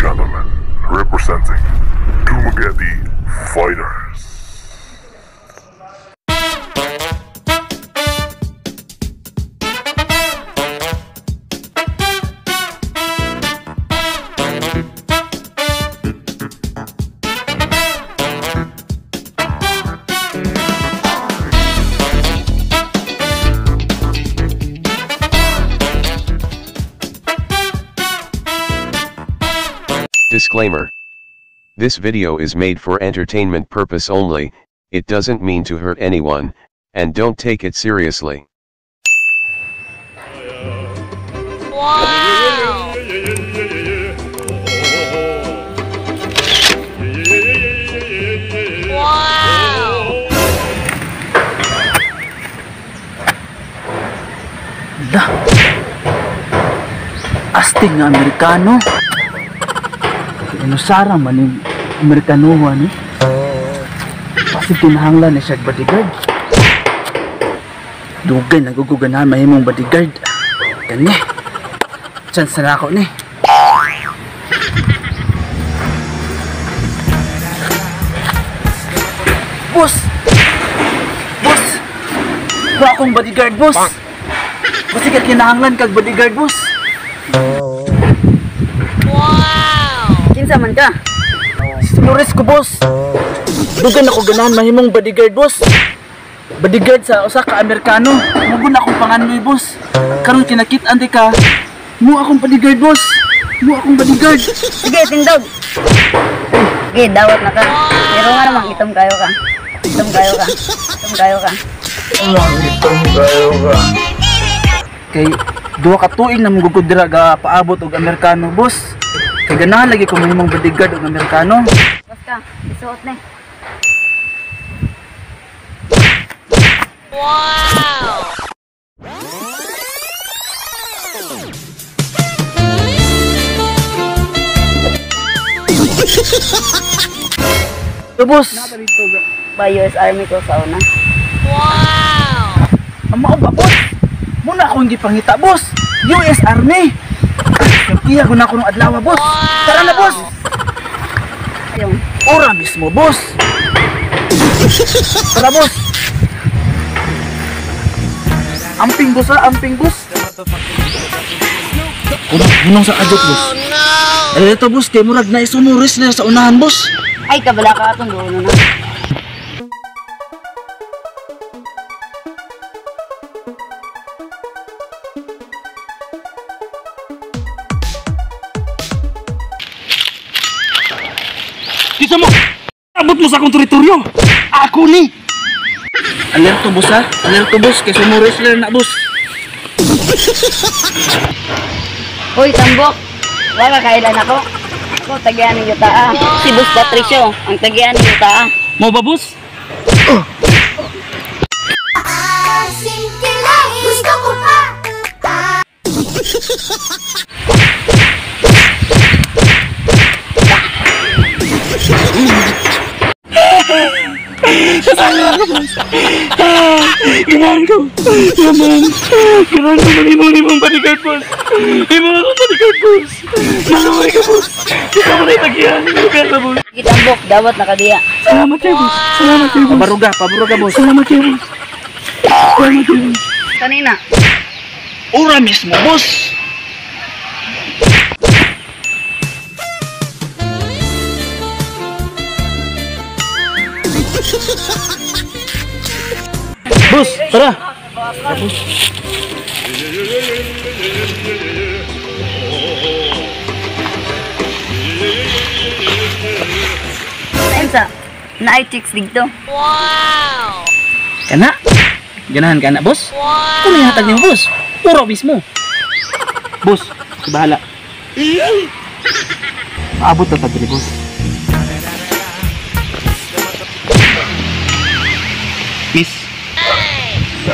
gentlemen, representing Dumageddon Fighters. Disclaimer. This video is made for entertainment purpose only, it doesn't mean to hurt anyone, and don't take it seriously. Wow! Wow! Lah, astig nga Amerikano. Ano sarang man yung Amerikanohan eh. Kasi tinahanglan na siya bodyguard. Dugay naguguganahan mahimong bodyguard. Gani, chance na ako ni. Boss! Boss! Wa akong bodyguard, boss! Kasi ka kinahanglan kag bodyguard, boss! Kinsa man ka? Sinures ko, boss. Dugan ako ganahan mahimong bodyguard, boss. Bodyguard sa usa ka Amerikano. Mugon akong panganoy, boss. Karon kinakit-an di ka. Mo akong bodyguard, boss. Mo akong bodyguard. Sige, tindog. Sige, dawat na ka. Pero nga namang itom kayo ka. Itom kayo ka. Itom kayo ka. Itom kayo ka. Kay duha ka tuig na mugugod dira ga paabot og Amerikano, boss. Kaya ganahan lagi ko mahimong bodyguard o Amerikano. Basta, isuot na. Wow! So, boss. Ba US Army ko sa una. Wow! Ang mao ba, boss? Muna ako hindi pangita, boss. US Army. Iya ko na ako ng adlaw, boss. Tara na, boss. Yung Ora mismo, boss. Tara, boss. Amping, boss, ha? Amping, boss. Unang sa adjot, boss. Eh, ito, boss. Kay murag na isunuris na sa unahan, boss. ay kabala ka atong dulo na. Kita mo! Abot mo sa akong teritoryo! Ako ni! Alerto, boss, ha? Alerto, boss. Kay sumuris lang na, boss. Hoy, tambok! Wala kailan ako. Ako, tagian ng yuta. Si Boss Patricio, ang tagian ng yuta. Mau ba, boss? Gusto ko pa! Ganahan ko! Naman! Ganahan ko malimong bodyguard, boss! Limong akong bodyguard, boss! Maluhay ka, boss! Ikaw mo na itagihan! Lugar na, boss! Sige, tambok, dawat na kadiya. Salamat kayo, boss! Salamat kayo, boss! Pabaruga, boss! Salamat kayo, boss! Salamat kayo, boss! Kanina. Ora mismo, boss! Boss, tara! Ensa, naay chicks dito. Wow! Kana? Ganahan ka na, boss? Wow! Kung may hatag niyo, boss? Ora mismo! Boss, bahala. Maabot na tagli, boss. Miss,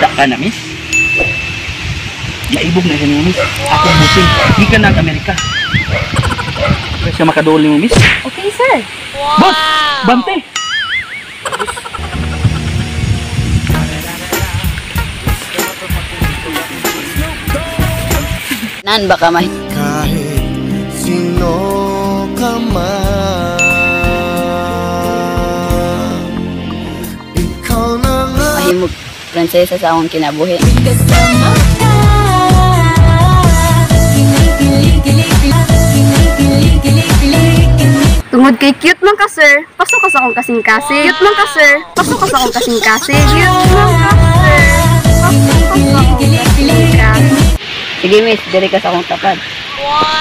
da ka na, miss? Naibog na siya niya, miss. Ako ang busing. Hindi ka na ang Amerika. Kaya siya makaduli mo, miss. Okay, sir. Boss! Bante! Nan baka may Kahit sino ka kasama. Ikaw na nga. Mahimog prinsesa sa akong kinabuhi. Tungod kay cute man ka sir, pasok ka sa akong kasing-kasing. Cute man ka sir, pasok ka sa akong kasing-kasing. Cute man ka sir, pasok ka sa akong kasing-kasing. Sige miss, diri ka sa akong tapad. Wow!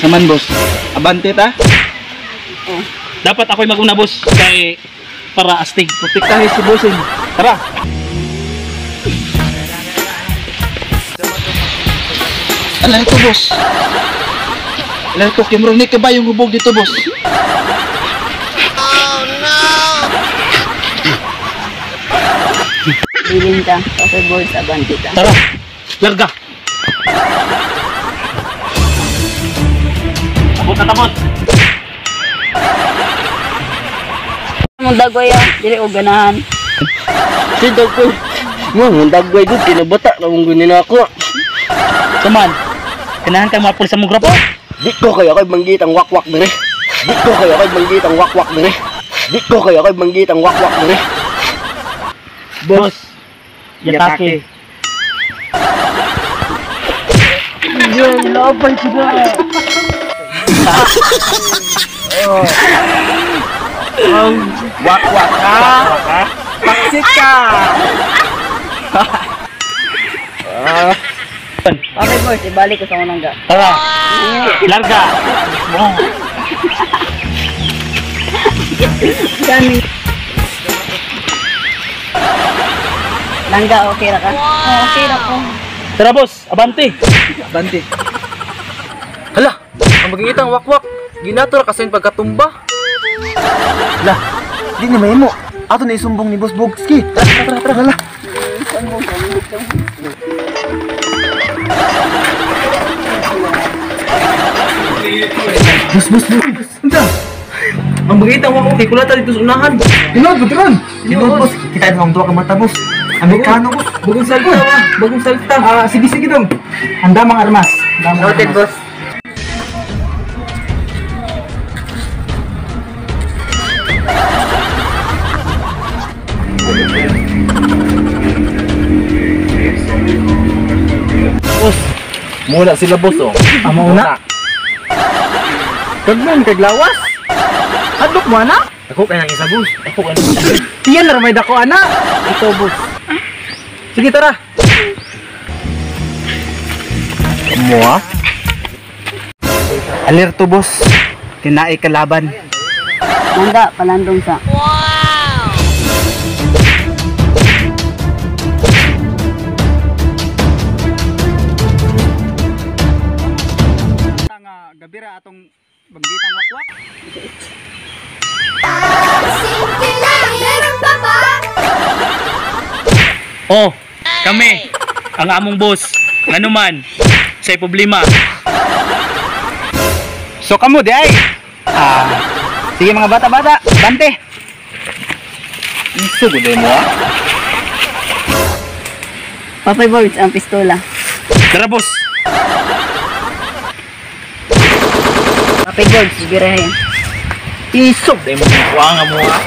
Naman boss, abante ta. Dapat ako'y mag-una boss kay para astig. Protektahin si bossing. Tara. Alam ito boss. Alam ito, Kimron, ni ba yung hubog dito boss? Bilin ka, Papa Boys, abante ka. Tara. Larga. Abot na tapos. Mong dagway dili og ganahan. Si dagway. Ang dagway doon, tinabata na mong gunin ako. Saman. Kanahan kang mapul sa mong grupo. Di ko kayo ko'y manggitang wakwak dire. Di ko kayo ko'y manggitang wakwak dire. Di ko kayo ko'y manggitang wakwak dire. Boss. Yatake. Yung laban sila. Wakwak ka. Paksit ka. Papa Boys, ibalik ko sa unang ga. Tara. Larga. Oh. Gani. Langga, okay ra ka? Okay ra ko. Tara boss, abante. Bante. Hala, ang magigitang wakwak. Ginator kasi yung pagkatumba. Hala, di na mahimo. Ato na isumbong ni Boss Bogski. Tara, hala. Bus. Anda. Ang magigitang wakwak, kay kulata dito sa unahan. Tinod, boss. Kita na ang duwa ka mata, boss. Amerikano, boss. Bagong salita. Sige dong. Handa mga armas. Noted, boss. Boss, mula sila boss oh. Amo una. Kagman kaglawas. Hadlok mo ana? Ako kaya nang isa boss. Ako kaya nang isa. Tiyan na ramay dako ana. Ito boss. Sige tara. Mo ah. Alerto boss. Tinai kalaban. Langga, palandong sa. Wow! Gabira atong banggitang wakwak. Oh, kami. Ang among boss. Ano man. Say problema. So kamo di ay. Sige mga bata-bata, bante. Iso gud mo ah. Papa Boys, ang pistola. Tara boss. Papa Boys, birahin. Iso di mo nga mo ah.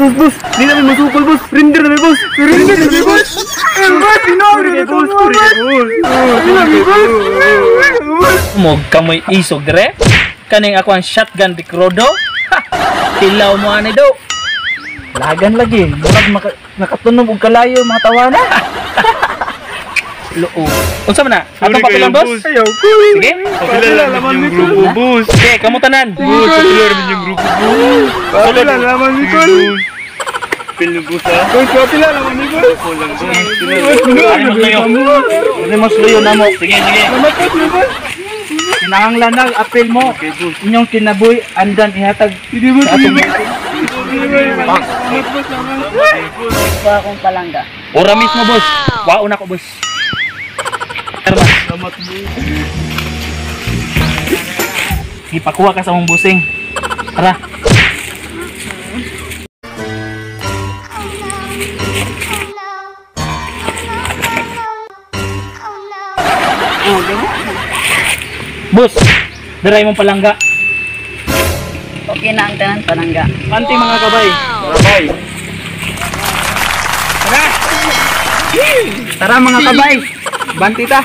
Bus, di na may masukol, bus. Rinder na may bus. Mo kamoy isog dire. Kaning ako ang shotgun recrodo. Tilaw mo ani do. Lagan lagi. Murag nakatunog og kalayo mga tawana. Loo. Unsa man na? Atong papilan boss? Ayaw. Sige. Papila laman ni grupo, bus. Okay, kamu tanan. Bus, papila naman yung grupo, bus. Papila laman ni Col. Pinubusa. Bus, papila laman ni Col. Ano mas luyo na mo? Sige. Mamatod mo, bus. Kinahanglan apel mo. Inyong kinabuhi andan ihatag. Hindi mo Pa akong palangga. Ora mismo boss. Wao na ko boss. Salamat. Ipakuha ka sa mong busing. Tara. Oh, di ba? Bus, daray mong palangga. Okay na ang tanan palangga. Anting mga kabay. Kabay. Tara mga kabay. Banti ta.